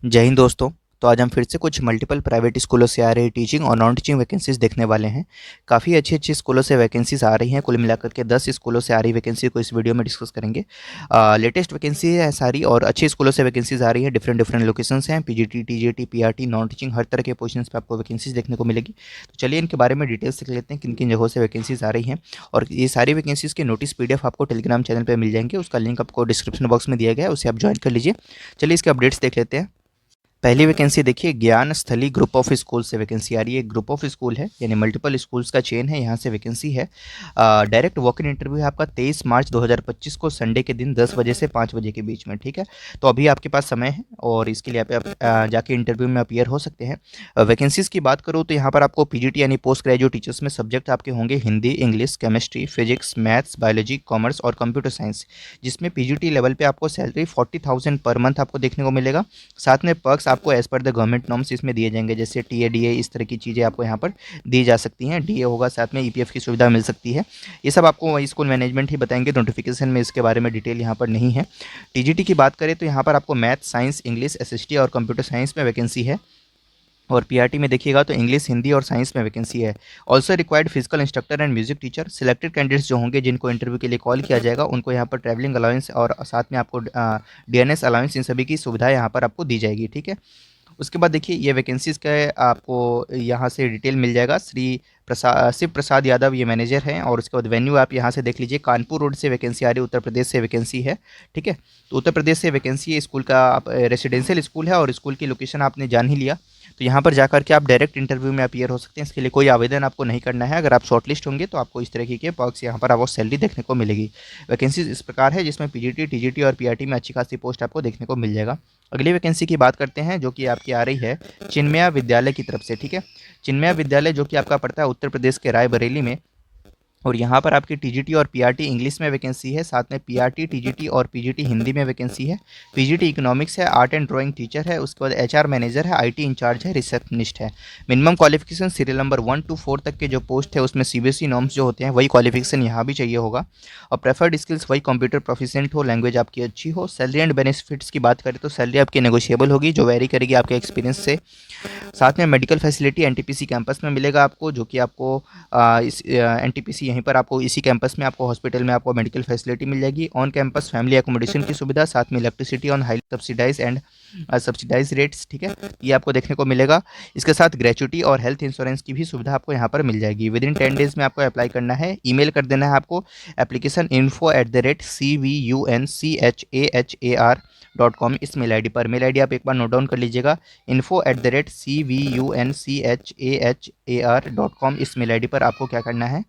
जय हिंद दोस्तों। तो आज हम फिर से कुछ मल्टीपल प्राइवेट स्कूलों से आ रही टीचिंग और नॉन टीचिंग वैकेंसीज देखने वाले हैं। काफ़ी अच्छी अच्छी स्कूलों से वैकेंसीज आ रही हैं। कुल मिलाकर के 10 स्कूलों से आ रही वैकेंसी को इस वीडियो में डिस्कस करेंगे। लेटेस्ट वैकेंसी है सारी और अच्छी स्कूलों से वैकेंसीज आ रही है। डिफरेंट डिफरेंट लोकेशंस हैं, PGT, TGT, PRT, non teaching, हर तरह के पोजीशंस पे आपको वैकेंसीज देखने को मिलेगी। तो चलिए इनके बारे में डिटेल्स देख लेते हैं, किन किन जगहों से वैकेंसीज आ रही हैं। और ये सारी वैकेंसीज के नोटिस पीडीएफ आपको टेलीग्राम चैनल पर मिल जाएंगे। उसका लिंक आपको डिस्क्रिप्शन बॉक्स में दिया गया है, उसे आप ज्वाइन कर लीजिए। चलिए इसके अपडेट्स देख लेते हैं। पहली वैकेंसी देखिए, ज्ञान स्थली ग्रुप ऑफ स्कूल से वैकेंसी आ रही है। ग्रुप ऑफ स्कूल है यानी मल्टीपल स्कूल्स का चेन है, यहाँ से वैकेंसी है। डायरेक्ट वॉक इन इंटरव्यू है आपका 23 मार्च 2025 को संडे के दिन 10 बजे से 5 बजे के बीच में। ठीक है, तो अभी आपके पास समय है और इसके लिए आप जाके इंटरव्यू में अपीयर हो सकते हैं। वैकेंसीज की बात करूँ तो यहाँ पर आपको पीजीटी यानी पोस्ट ग्रेजुएट टीचर्स में सब्जेक्ट आपके होंगे Hindi, English, chemistry, physics, maths, biology, commerce और कंप्यूटर साइंस, जिसमें पीजीटी लेवल पे आपको सैलरी 40,000 पर मंथ आपको देखने को मिलेगा। साथ में पर्क्स आपको as per the government norms इसमें दिए जाएंगे, जैसे टीए इस तरह की चीज़ें आपको यहाँ पर दी जा सकती हैं। डीए होगा, साथ में ईपीएफ की सुविधा मिल सकती है। ये सब आपको वही स्कूल मैनेजमेंट ही बताएंगे, नोटिफिकेशन में इसके बारे में डिटेल यहाँ पर नहीं है। टीजीटी की बात करें तो यहाँ पर आपको मैथ, साइंस, इंग्लिश, एसएसटी और कंप्यूटर साइंस में वैकेंसी है। और पीआरटी में देखिएगा तो इंग्लिश, हिंदी और साइंस में वैकेंसी है। Also required physical instructor and music teacher. Selected candidates जो होंगे जिनको इंटरव्यू के लिए कॉल किया जाएगा, उनको यहाँ पर ट्रैवलिंग अलाउंस और साथ में आपको डीएनएस अलाउंस, इन सभी की सुविधा यहाँ पर आपको दी जाएगी। ठीक है, उसके बाद देखिए ये वैकेंसीज़ का आपको यहाँ से डिटेल मिल जाएगा। शिव प्रसाद यादव ये मैनेजर हैं। और उसके बाद वेन्यू आप यहाँ से देख लीजिए, कानपुर रोड से वैकेंसी आ रही है, उत्तर प्रदेश से वैकेंसी है। ठीक है, तो उत्तर प्रदेश से वैकेंसी है। स्कूल का आप रेसिडेंशियल स्कूल है और स्कूल की लोकेशन आपने जान ही लिया। तो यहाँ पर जाकर के आप डायरेक्ट इंटरव्यू में अपीयर हो सकते हैं। इसके लिए कोई आवेदन आपको नहीं करना है। अगर आप शॉर्टलिस्ट होंगे तो आपको इस तरीके के पर्क्स यहाँ पर आपको सैलरी देखने को मिलेगी। वैकेंसीज इस प्रकार है, जिसमें पीजीटी, टीजीटी और पीआरटी में अच्छी खासी पोस्ट आपको देखने को मिल जाएगा। अगली वैकेंसी की बात करते हैं, जो कि आपकी आ रही है चिन्मया विद्यालय की तरफ से। ठीक है, चिन्मया विद्यालय जो कि आपका पड़ता है उत्तर प्रदेश के रायबरेली में। और यहाँ पर आपकी टीजीटी और पीआरटी इंग्लिश में वैकेंसी है, साथ में पीआरटी, टीजीटी और पीजीटी हिंदी में वैकेंसी है। पीजीटी इकोनॉमिक्स है, आर्ट एंड ड्राइंग टीचर है, उसके बाद एचआर मैनेजर है, आईटी इंचार्ज है, रिसेप्शनिस्ट है। Minimum qualification serial number 1 to 4 तक के जो पोस्ट है उसमें सीबीएसई नॉर्म्स जो होते हैं वही क्वालिफिकेशन यहाँ भी चाहिए होगा। और प्रेफर्ड स्किल्स वही कंप्यूटर प्रोफिशिएंट हो, लैंग्वेज आपकी अच्छी हो। सैलरी एंड बेनिफिट्स की बात करें तो सैलरी आपकी नेगोशिएबल होगी, जो वेरी करेगी आपके एक्सपीरियंस से। साथ में मेडिकल फैसिलिटी एनटीपीसी कैंपस में मिलेगा आपको, जो कि आपको इस एनटीपीसी यहीं पर आपको इसी कैंपस में आपको हॉस्पिटल में आपको मेडिकल फैसिलिटी मिल जाएगी। ऑन कैंपस फैमिली एकोमोडेशन की सुविधा, साथ में electricity on highly subsidise and subsidise rates. ठीक है, ये आपको देखने को मिलेगा। इसके साथ ग्रेचुटी और हेल्थ इंश्योरेंस की भी सुविधा आपको यहाँ पर मिल जाएगी। विद इन 10 डेज में आपको अप्लाई करना है। ईमेल कर देना है आपको एप्लीकेशन info@cvuncahar.com इस मेल आईडी पर। मेल आईडी आप एक बार नोट डाउन कर लीजिएगा, info@cvuncahar.com इस मेल आईडी पर आपको क्या करना है,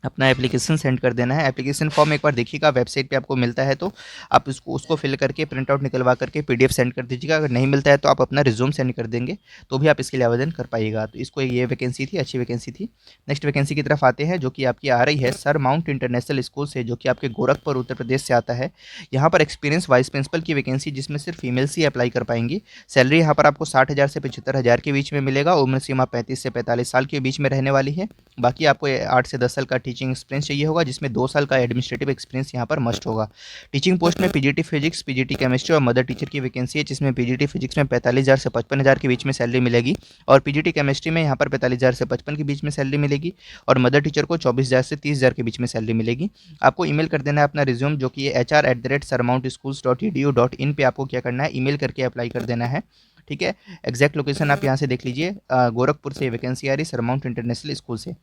अपना एप्लीकेशन सेंड कर देना है। एप्लीकेशन फॉर्म एक बार देखिएगा, वेबसाइट पे आपको मिलता है तो आप उसको फिल करके प्रिंट आउट निकलवा करके पीडीएफ सेंड कर दीजिएगा। अगर नहीं मिलता है तो आप अपना रिज्यूम सेंड कर देंगे, तो भी आप इसके लिए आवेदन कर पाइएगा। तो इसको ये वैकेंसी थी, अच्छी वैकेंसी थी। नेक्स्ट वैकेंसी की तरफ आते हैं, जो कि आपकी आ रही है सर माउंट इंटरनेशनल स्कूल से, जो कि आपके गोरखपुर उत्तर प्रदेश से आता है। यहाँ पर एक्सपीरियंस वाइस प्रिंसिपल की वैकेंसी, जिसमें सिर्फ फीमेल्स ही अप्लाई कर पाएंगी। सैलरी यहाँ पर आपको 60,000 से 75,000 के बीच में मिलेगा। उम्र सीमा 35 से 45 साल के बीच में रहने वाली है। बाकी आपको 8 से 10 साल का टीचिंग एक्सपीरियंस चाहिए होगा, जिसमें 2 साल का एडमिनिस्ट्रेटिव एक्सपीरियंस यहाँ पर मस्ट होगा। टीचिंग पोस्ट में पीजीटी फिजिक्स, पीजीटी केमिस्ट्री और मदर टीचर की वैकेंसी है, जिसमें पीजीटी फिजिक्स में 45,000 से 55,000 के बीच में सैलरी मिलेगी। और पीजीटी केमिस्ट्री में यहाँ पर 45,000 से 55 के बीच में सैलरी मिलेगी। और मदर टीचर को 24,000 से 30,000 के बीच में सैलरी मिलेगी। आपको ईमेल कर देना है अपना रिज्यूम, जो कि hr@sarmountschools.edu.in पे आपको क्या करना है, ईमेल करके अप्लाई कर देना है। ठीक है, एग्जैक्ट लोकेशन आप यहाँ से देख लीजिए, गोरखपुर से वैकेंसी आ रही सरमाउंट इंटरनेशनल स्कूल से।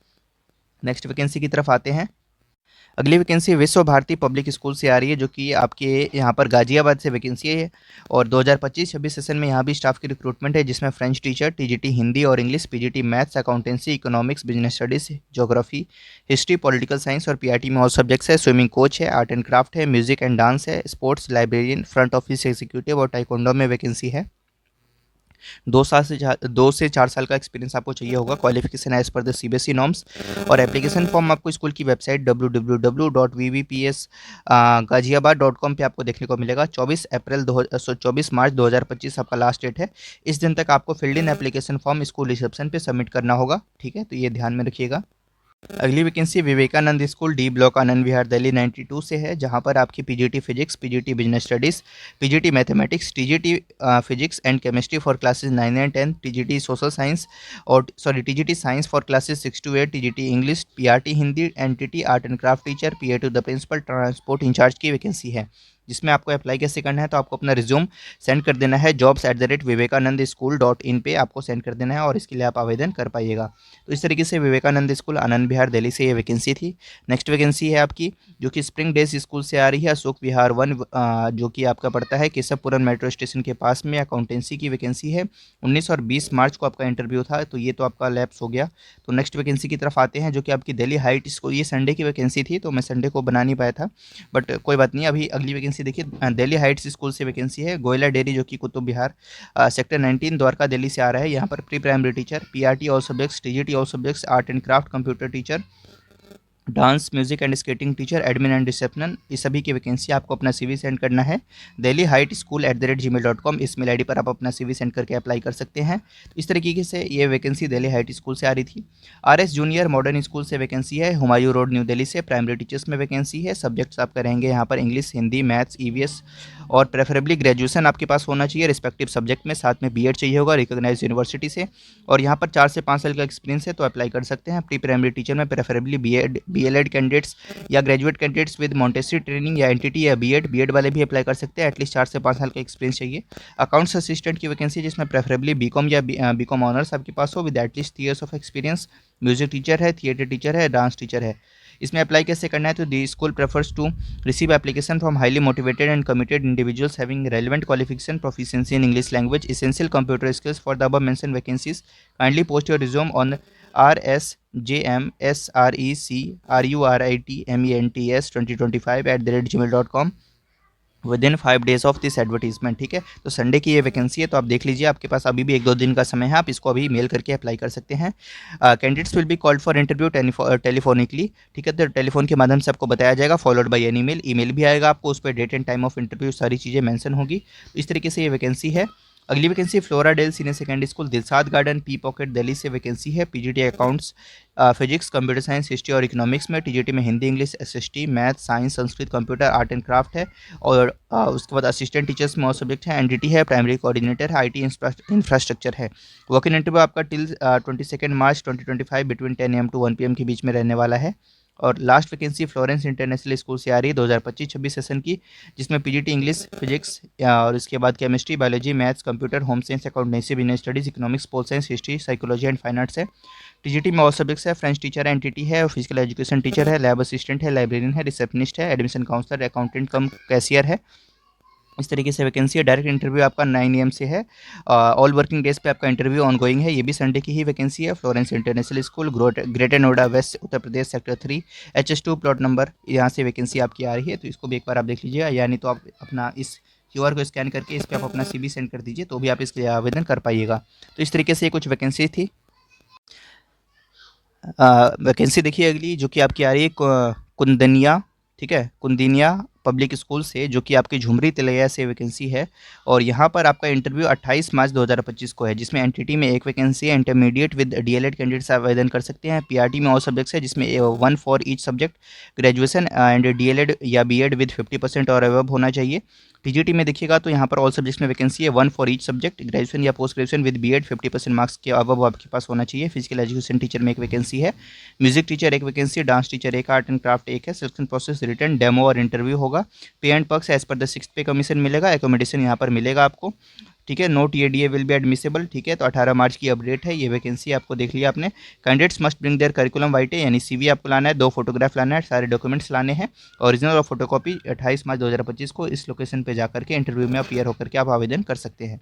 नेक्स्ट वैकेंसी की तरफ आते हैं। अगली वैकेंसी विश्व भारती पब्लिक स्कूल से आ रही है, जो कि आपके यहाँ पर गाजियाबाद से वैकेंसी है। और 2025-26 सेशन में यहाँ भी स्टाफ की रिक्रूटमेंट है, जिसमें फ्रेंच टीचर, टीजीटी हिंदी और English, PGT maths, accountancy, economics, business studies, geography, history, political science और पीआरटी में ऑल सब्जेक्ट्स है। स्विमिंग कोच है, आर्ट एंड क्राफ्ट है, म्यूजिक एंड डांस है, sports, librarian, front office executive और टाइकोंडो में vacancy है। 2 से 4 साल का एक्सपीरियंस आपको चाहिए होगा। Qualification as per the CBSE norms. और एप्लीकेशन फॉर्म आपको स्कूल की वेबसाइट www.vvps gaziabad.com पे आपको देखने को मिलेगा। 24 मार्च 2025 आपका लास्ट डेट है। इस दिन तक आपको filled in application form school reception पे सबमिट करना होगा। ठीक है, तो ये ध्यान में रखिएगा। अगली vacancy Vivekanand school D block Anand Vihar Delhi 92 से है, जहां पर आपकी PGT physics, PGT business studies, PGT mathematics, TGT physics and chemistry for classes 9 and 10, TGT social science और TGT science for classes 6 to 8, TGT English, PRT Hindi, NTT art and craft teacher, PA to the principal transport incharge की vacancy है, जिसमें आपको apply कैसे करना है। तो आपको अपना रिज्यूम सेंड कर देना है jobs@vivekanandaschool.in पे आपको सेंड कर देना है और इसके लिए आप आवेदन कर पाइएगा। तो इस तरीके से विवेकानंद स्कूल आनंद विहार दिल्ली से ये वैकेंसी थी। नेक्स्ट वैकेंसी है आपकी जो कि स्प्रिंग डेज स्कूल से आ रही है, अशोक विहार 1 जो कि आपका पड़ता है केशवपुरम मेट्रो स्टेशन के पास में, अकाउंटेंसी की वैकेंसी है। 19 और 20 मार्च को आपका इंटरव्यू था, तो ये तो आपका लैप्स हो गया। तो नेक्स्ट वैकेंसी की तरफ आते हैं जो कि आपकी दिल्ली हाइट स्कूल, ये संडे की वैकेंसी थी तो मैं संडे को बना नहीं पाया था, बट कोई बात नहीं। अभी अगली वैकेंसी देखिए, दिल्ली हाइट्स स्कूल से वैकेंसी है, गोयला डेयरी जो कि कुतुब विहार सेक्टर 19 द्वारका दिल्ली से आ रहा है। यहाँ पर pre primary teacher, PRT all subjects, TGT all subjects, art and craft, computer teacher, dance music and skating teacher, admin and reception, इस सभी की वैकेंसी आपको अपना सीवी सेंड करना है delhiheightschool@gmail.com, इस मेल आईडी पर आप अपना सीवी सेंड करके अप्लाई कर सकते हैं। इस तरीके से ये वैकेंसी दिल्ली हाइट स्कूल से आ रही थी। आरएस जूनियर मॉडर्न स्कूल से वैकेंसी है, हुमायूं रोड न्यू दिल्ली से, प्राइमरी टीचर्स में वैकेंसी है। सब्जेक्ट्स आप करेंगे यहाँ पर इंग्लिश, हिंदी, मैथ्स, ईवीएस और प्रेफरेबली ग्रेजुएशन आपके पास होना चाहिए रिस्पेक्टिव सब्जेक्ट में, साथ में बीएड चाहिए होगा रिकॉग्नाइज यूनिवर्सिटी से, और यहाँ पर 4 से 5 साल का एक्सपीरियंस है तो अप्लाई कर सकते हैं। प्री प्राइमरी टीचर में प्रेफरेबली बीएलएड कैंडिडेट्स या graduate candidates with Montessori training या एनटीटी या बीएड वाले भी अप्लाई कर सकते हैं, एटलीस्ट 4 से 5 साल का एक्सपीरियंस चाहिए। अकाउंट्स असिस्टेंट की वैकेंसी जिसमें प्रेफरेबली बीकॉम या बीकॉम ऑनर्स आपके पास हो with at least 3 years of experience. Music teacher है, थिएटर टीचर है, डांस टीचर है। इसमें अप्लाई कैसे करना है, तो the school prefers to receive application from highly motivated and committed individuals having relevant qualification, proficiency in English language, essential computer skills for the above mention vacancies. Kindly post your resume on rsjmsreciritments2025 within 5 days of this advertisement. ठीक है, तो Sunday की ये vacancy है तो आप देख लीजिए, आपके पास अभी भी 1-2 दिन का समय है, आप इसको अभी मेल करके अप्लाई कर सकते हैं। Candidates will be called for interview telephonically. ठीक है, तो टेलीफोन के माध्यम से आपको बताया जाएगा, फॉलोड बाय एन ईमेल भी आएगा आपको, उस पर date and time of interview सारी चीज़ें मेंशन होगी। तो इस तरीके से ये वैकेंसी है। अगली vacancy Floradale senior secondary school Dilshad Garden P pocket Delhi से वैकेंसी है। PGT accounts, physics, computer science, history और इकोनॉमिक्स में, टीजीटी में Hindi, English, SST, math, science, Sanskrit, computer, art and craft है, और उसके बाद असिस्टेंट टीचर्स में और सब्जेक्ट है, एनडीटी है, प्राइमरी कोऑर्डिनेटर है, आईटी इंफ्रास्ट्रक्चर है। वर्क इन इंटरव्यू आपका till 22 March 2025 between 10 AM to 1 PM के बीच में रहने वाला है। और last vacancy Florence international school से आ रही है 2025-26 सेशन की, जिसमें पीजीटी इंग्लिश, फिजिक्स और इसके बाद chemistry, biology, maths, computer, home science, accountancy, business studies, economics, pol science, history, psychology and fine arts है। टीजीटी में और सब्जेक्ट्स है, फ्रेंच टीचर है, एनटीटी है, फिजिकल एजुकेशन टीचर है, लैब असिस्टेंट है, लाइब्रेरियन है, रिसेप्शनिस्ट है, admission counsellor, accountant cum cashier है। इस तरीके से वैकेंसी है। डायरेक्ट इंटरव्यू आपका 9 AM से है, ऑल वर्किंग डेज पे आपका इंटरव्यू ऑनगोइंग है। ये भी संडे की ही वैकेंसी है। Florence international school, Greater Noida west, Uttar Pradesh, sector 3, HS2 plot number, यहाँ से वैकेंसी आपकी आ रही है। तो इसको भी एक बार आप देख लीजिएगा, यानी तो आप अपना इस QR को स्कैन करके इस पर आप अपना CV सेंड कर दीजिए, तो भी आप इसके लिए आवेदन कर पाइएगा। तो इस तरीके से कुछ वैकेंसी थी। वैकेंसी देखिए अगली जो कि आपकी आ रही है कुंदनिया, ठीक है, कुंदिनिया पब्लिक स्कूल से, जो कि आपकी झुमरी तिलैया से वैकेंसी है। और यहाँ पर आपका इंटरव्यू 28 मार्च 2025 को है, जिसमें एनटीटी में एक वैकेंसी है, इंटरमीडिएट विद डीएलएड कैंडिडेट्स आवेदन कर सकते हैं। पीआरटी में और सब्जेक्ट्स है, जिसमें 1 for each subject, graduation and DElEd या बीएड विद 50% और अबव होना चाहिए। टीजीटी में देखिएगा तो यहाँ पर ऑल सब्जेक्ट्स में वैकेंसी है, 1 फॉर ईच सब्जेक्ट, ग्रेजुएशन या post graduation with BEd 50% marks के अबव आपके पास होना चाहिए। फिजिकल एजुकेशन टीचर में एक वैकेंसी है, म्यूजिक टीचर एक वैकेंसी, डांस टीचर एक, आर्ट एंड क्राफ्ट एक है। सिलेक्शन प्रोसेस रिटर्न, डेमो और इंटरव्यू होगा। Pay and perks as per the 6th pay commission मिलेगा, एकोमोडेशन यहाँ पर मिलेगा आपको। ठीक है, no TA DA will be admissible. ठीक है, तो 18 मार्च की अपडेट है, ये वैकेंसी आपको देख लिया आपने। Candidates must bring their curriculum vitae, यानी CV आपको लाना है, 2 फोटोग्राफ लाना है, सारे डॉक्यूमेंट्स लाने हैं, ओरिजिनल और फोटोकॉपी। 28 मार्च 2025 को इस लोकेशन पे जाकर के इंटरव्यू में अपीयर होकर के आप आवेदन कर सकते हैं।